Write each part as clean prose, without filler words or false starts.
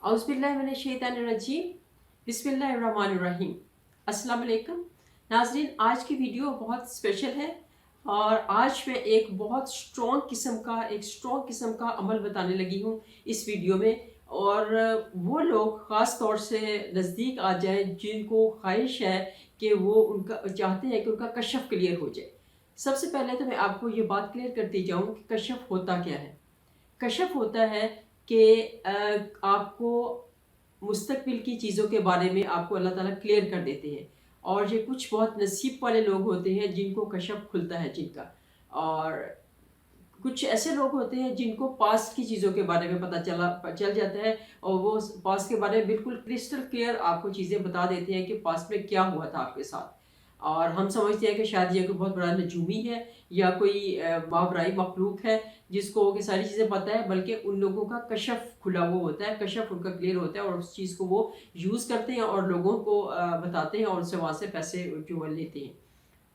औज़ुबिल्लाहिमिनश्शैतानिर्रजीम बिस्मिल्लाहिर्रहमानिर्रहीम। अस्सलाम वालेकुम नाज़रीन, आज की वीडियो बहुत स्पेशल है और आज मैं एक बहुत स्ट्रॉन्ग किस्म का अमल बताने लगी हूँ इस वीडियो में। और वो लोग ख़ास तौर से नज़दीक आ जाएं जिनको ख्वाहिश है कि वो उनका चाहते हैं कि उनका कशफ क्लियर हो जाए। सबसे पहले तो मैं आपको ये बात क्लियर करती जाऊँ कि कशफ होता क्या है। कशफ होता है कि आपको मुस्तकबिल की चीज़ों के बारे में आपको अल्लाह ताला क्लियर कर देते हैं। और ये कुछ बहुत नसीब वाले लोग होते हैं जिनको कशफ खुलता है जिनका। और कुछ ऐसे लोग होते हैं जिनको पास्ट की चीज़ों के बारे में चल जाता है और वो पास्ट के बारे में बिल्कुल क्रिस्टल क्लियर आपको चीज़ें बता देते हैं कि पास्ट में क्या हुआ था आपके साथ। और हम समझते हैं कि शायद ये कोई बहुत बड़ा नजूमी है या कोई मावराई मखलूक है जिसको कि सारी चीज़ें पता है, बल्कि उन लोगों का कशफ खुला हुआ होता है, कशफ उनका क्लियर होता है और उस चीज़ को वो यूज़ करते हैं और लोगों को बताते हैं और उससे वहाँ से पैसे जो है लेते हैं।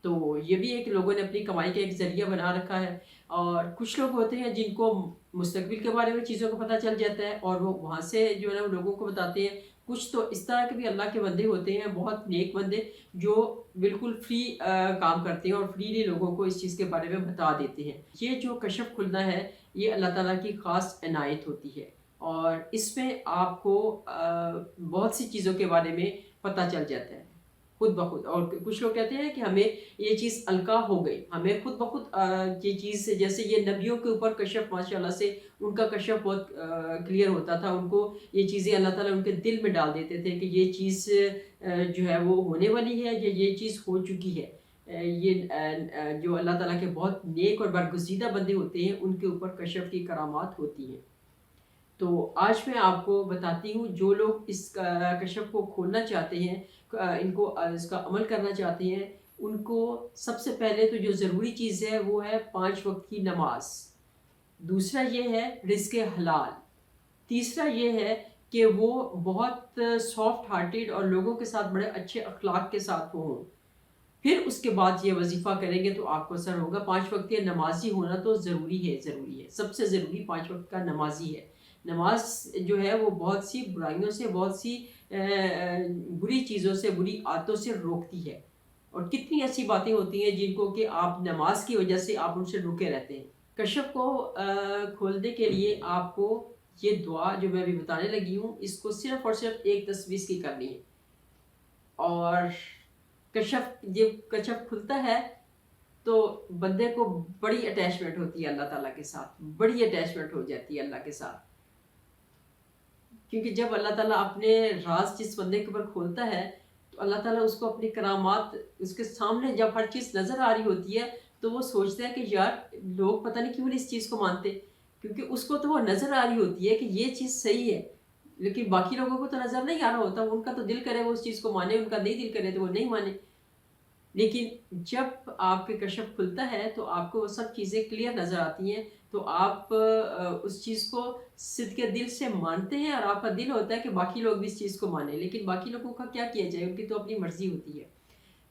तो ये भी एक लोगों ने अपनी कमाई का एक ज़रिया बना रखा है। और कुछ लोग होते हैं जिनको मुस्तकबिल के बारे में चीज़ों का पता चल जाता है और वो वहाँ से जो है ना लोगों को बताते हैं। कुछ तो इस तरह के भी अल्लाह के बंदे होते हैं, बहुत नेक बंदे, जो बिल्कुल फ्री काम करते हैं और फ्रीली लोगों को इस चीज़ के बारे में बता देते हैं। ये जो कशफ खुलना है ये अल्लाह ताला की ख़ास इनायत होती है और इसमें आपको बहुत सी चीज़ों के बारे में पता चल जाता है खुद ब खुद। और कुछ लोग कहते हैं कि हमें ये चीज़ अलका हो गई, हमें खुद ब खुद ये चीज़, जैसे ये नबियों के ऊपर कशफ माशाल्लाह से उनका कशफ बहुत क्लियर होता था। उनको ये चीज़ें अल्लाह ताला उनके दिल में डाल देते थे कि ये चीज़ जो है वो होने वाली है या ये चीज़ हो चुकी है। जो अल्लाह ताला के बहुत नेक और बरगुज़ीदा बंदे होते हैं उनके ऊपर कशफ की करामात होती हैं। तो आज मैं आपको बताती हूँ जो लोग इस कशफ को खोलना चाहते हैं, इनको इसका अमल करना चाहते हैं, उनको सबसे पहले तो जो ज़रूरी चीज़ है वो है 5 वक्त की नमाज। दूसरा ये है रिज़्क़ हलाल। तीसरा ये है कि वो बहुत सॉफ्ट हार्टेड और लोगों के साथ बड़े अच्छे अखलाक के साथ वो हों। फिर उसके बाद ये वजीफ़ा करेंगे तो आपको असर होगा। 5 वक्त के नमाज़ी होना तो ज़रूरी है, सबसे ज़रूरी 5 वक्त का नमाज़ी है। नमाज जो है वो बहुत सी बुराइयों से, बहुत सी बुरी चीज़ों से, बुरी आदतों से रोकती है। और कितनी ऐसी बातें होती हैं जिनको कि आप नमाज की वजह से आप उनसे रुके रहते हैं। कशफ को खोलने के लिए आपको ये दुआ जो मैं अभी बताने लगी हूँ इसको सिर्फ़ और सिर्फ एक तस्वीर की करनी है। और जब कशफ खुलता है तो बंदे को बड़ी अटैचमेंट होती है अल्लाह ताला के साथ, बड़ी अटैचमेंट हो जाती है अल्लाह के साथ। क्योंकि जब अल्लाह ताला अपने राज जिस बंदे के ऊपर खोलता है तो अल्लाह ताला उसको अपनी करामात, उसके सामने जब हर चीज़ नज़र आ रही होती है तो वो सोचता है कि यार लोग पता नहीं क्यों नहीं इस चीज़ को मानते, क्योंकि उसको तो वो नज़र आ रही होती है कि ये चीज़ सही है, लेकिन बाकी लोगों को तो नज़र नहीं आ रहा होता। उनका तो दिल करे वो उस चीज़ को माने, उनका नहीं दिल करे तो वो नहीं माने। लेकिन जब आपके कशफ खुलता है तो आपको वो सब चीज़ें क्लियर नज़र आती हैं, तो आप उस चीज़ को सिद्क़े दिल से मानते हैं और आपका दिल होता है कि बाकी लोग भी इस चीज़ को माने, लेकिन बाकी लोगों का क्या किया जाए, उनकी तो अपनी मर्ज़ी होती है।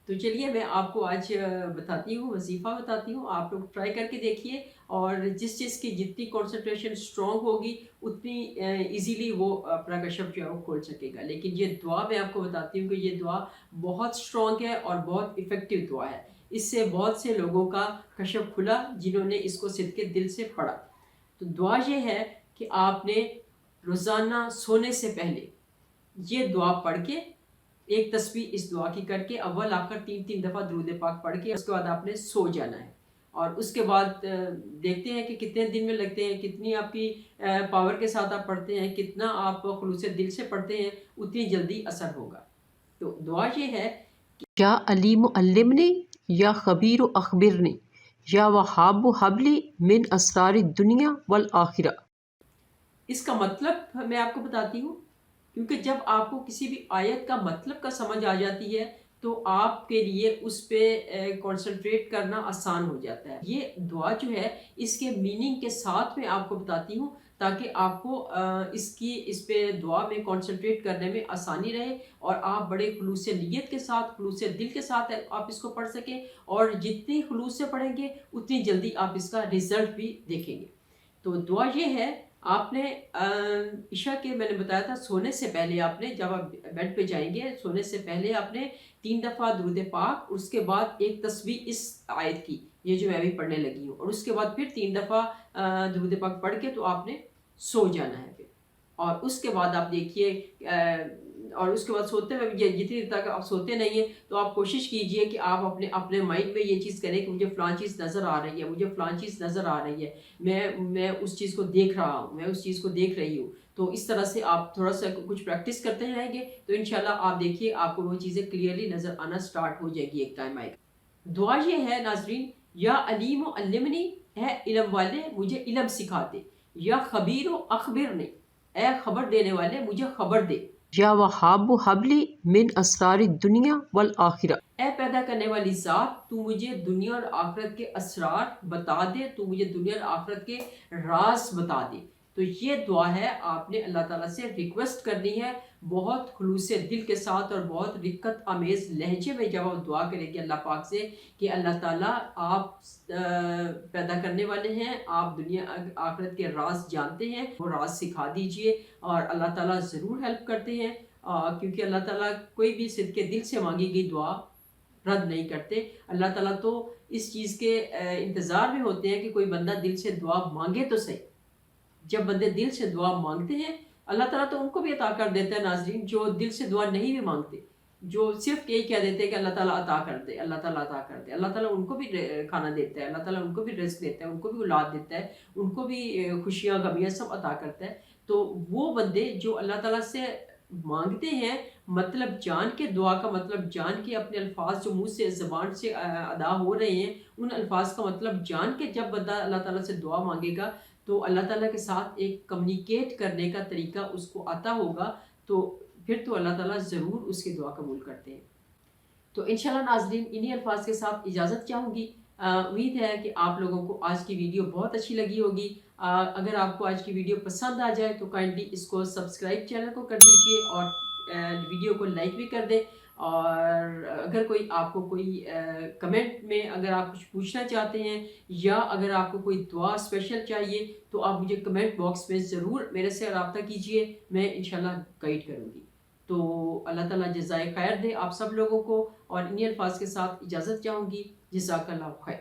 तो चलिए मैं आपको आज बताती हूँ, वजीफ़ा बताती हूँ, आप लोग ट्राई करके देखिए। और जिस चीज़ की जितनी कंसंट्रेशन स्ट्रॉन्ग होगी उतनी इजीली वो अपना कशफ जो है वो खोल सकेगा। लेकिन ये दुआ मैं आपको बताती हूँ कि ये दुआ बहुत स्ट्रॉन्ग है और बहुत इफ़ेक्टिव दुआ है। इससे बहुत से लोगों का कशफ खुला जिन्होंने इसको सिद्क़े दिल से पढ़ा। तो दुआ ये है कि आपने रोज़ाना सोने से पहले ये दुआ पढ़ के, एक तस्बीह इस दुआ की करके, अव्वल आखिर 3-3 दफ़ा दुरूद पाक पढ़ के उसके बाद आपने सो जाना है। और उसके बाद देखते हैं कि कितने दिन में लगते हैं, कितनी आपकी पावर के साथ आप पढ़ते हैं, कितना आप खुलूस दिल से पढ़ते हैं, उतनी जल्दी असर होगा। तो दुआ ये है कि या अलीम अल्लिमनी या खबीर अखबिरनी या वहाब हबली मिन असरार दुनिया वल आखिरा। इसका मतलब मैं आपको बताती हूँ, क्योंकि जब आपको किसी भी आयत का मतलब का समझ आ जाती है तो आपके लिए उस पे कंसंट्रेट करना आसान हो जाता है। ये दुआ जो है इसके मीनिंग के साथ मैं आपको बताती हूँ ताकि आपको इस पे दुआ में कंसंट्रेट करने में आसानी रहे और आप बड़े खुलूस नीयत के साथ, खुलूस दिल के साथ आप इसको पढ़ सकें। और जितनी खुलूस से पढ़ेंगे उतनी जल्दी आप इसका रिज़ल्ट भी देखेंगे। तो दुआ ये है آپ نے عشاء کے میں نے بتایا تھا سونے سے پہلے آپ نے جب آپ بیڈ پہ جائیں گے سونے سے پہلے آپ نے 3 دفعہ درود پاک، اس کے بعد ایک تسبیح اس آیت کی، یہ جو میں ابھی پڑھنے لگی ہوں، اور اس کے بعد پھر 3 دفعہ درود پاک پڑھ کے تو آپ نے سو جانا ہے پھر. اور اس کے بعد آپ دیکھیے اور اس کے بعد سوتے ہوئے جتنی دیر تک آپ سوتے نہیں ہیں تو آپ کوشش کیجئے کہ آپ اپنے مائنڈ میں یہ چیز کریں کہ مجھے فلاں چیز نظر آ رہی ہے، مجھے فلاں چیز نظر آ رہی ہے، میں اس چیز کو دیکھ رہا ہوں، میں اس چیز کو دیکھ رہی ہوں. تو اس طرح سے آپ تھوڑا سا کچھ پریکٹس کرتے رہیں گے تو انشاءاللہ آپ دیکھیے آپ کو وہ چیزیں کلیئرلی نظر آنا سٹارٹ ہو جائے گی. ایک ٹائم آئے گا. دعا یہ ہے ناظرین، یا علیم و علمنی، اے علم والے مجھے علم سکھا دے، یا خبیر و اخبرنی، اے خبر دینے والے مجھے خبر دے، یا وہاب حبلی من اسرار دنیا والآخرہ، اے پیدا کرنے والی ذات تو مجھے دنیا اور آخرت کے اسرار بتا دے، تو مجھے دنیا اور آخرت کے راز بتا دے. تو یہ دعا ہے، آپ نے اللہ تعالیٰ سے ریکویسٹ کرنی ہے بہت خلوص دل کے ساتھ اور بہت رقت آمیز لہجے میں. جب آپ دعا کریں گے اللہ پاک سے کہ اللہ تعالیٰ آپ پیدا کرنے والے ہیں، آپ دنیا آخرت کے راز جانتے ہیں، وہ راز سکھا دیجئے. اور اللہ تعالیٰ ضرور ہیلپ کرتے ہیں کیونکہ اللہ تعالیٰ کوئی بھی صدق دل سے مانگی گئی دعا رد نہیں کرتے. اللہ تعالیٰ تو اس چیز کے انتظار میں ہوتے ہیں کہ کوئی بندہ دل سے دعا مانگے تو صحیح. جب بندے دل سے دعا مانگتے ہیں اللہ تعالیٰ تو ان کو بھی عطا کر دیتا ہے ناظرین جو دل سے دعا نہیں بھی مانگتے، جو صرف یہی کہہ دیتے ہیں کہ اللہ تعالیٰ عطا کر دے، اللہ تعالیٰ عطا کر دے. اللہ تعالیٰ ان کو بھی کھانا دیتا ہے، اللہ تعالیٰ ان کو بھی رزق دیتا ہے، ان کو بھی اولاد دیتا ہے، ان کو بھی خوشیاں غمیاں سب عطا کرتا ہے. تو وہ بندے جو اللہ تعالیٰ سے مانگتے ہیں مطلب جان کے، دعا کا مطلب جان کے، اپنے الفاظ جو منہ سے زبان سے ادا ہو رہے ہیں ان الفاظ کا مطلب جان کے جب بندہ اللہ تعالیٰ سے دعا مانگے گا تو اللہ تعالیٰ کے ساتھ ایک کمیونیکیٹ کرنے کا طریقہ اس کو آتا ہوگا، تو پھر تو اللہ تعالیٰ ضرور اس کی دعا قبول کرتے ہیں. تو انشاءاللہ ناظرین انہی الفاظ کے ساتھ اجازت چاہوں گی. امید ہے کہ آپ لوگوں کو آج کی ویڈیو بہت اچھی لگی ہوگی. اگر آپ کو آج کی ویڈیو پسند آ جائے تو کائنڈلی اس کو سبسکرائب چینل کو کر دیجئے اور ویڈیو کو لائک بھی کر دیں. اور اگر کوئی آپ کو کوئی کمنٹ میں اگر آپ کچھ پوچھنا چاہتے ہیں یا اگر آپ کو کوئی دعا اسپیشل چاہیے تو آپ مجھے کمنٹ باکس میں ضرور میرے سے رابطہ کیجئے، میں انشاءاللہ گائیڈ کروں گی. تو اللہ تعالیٰ جزائے خیر دے آپ سب لوگوں کو، اور انہی الفاظ کے ساتھ اجازت چاہوں گی. جزاک اللہ خیر.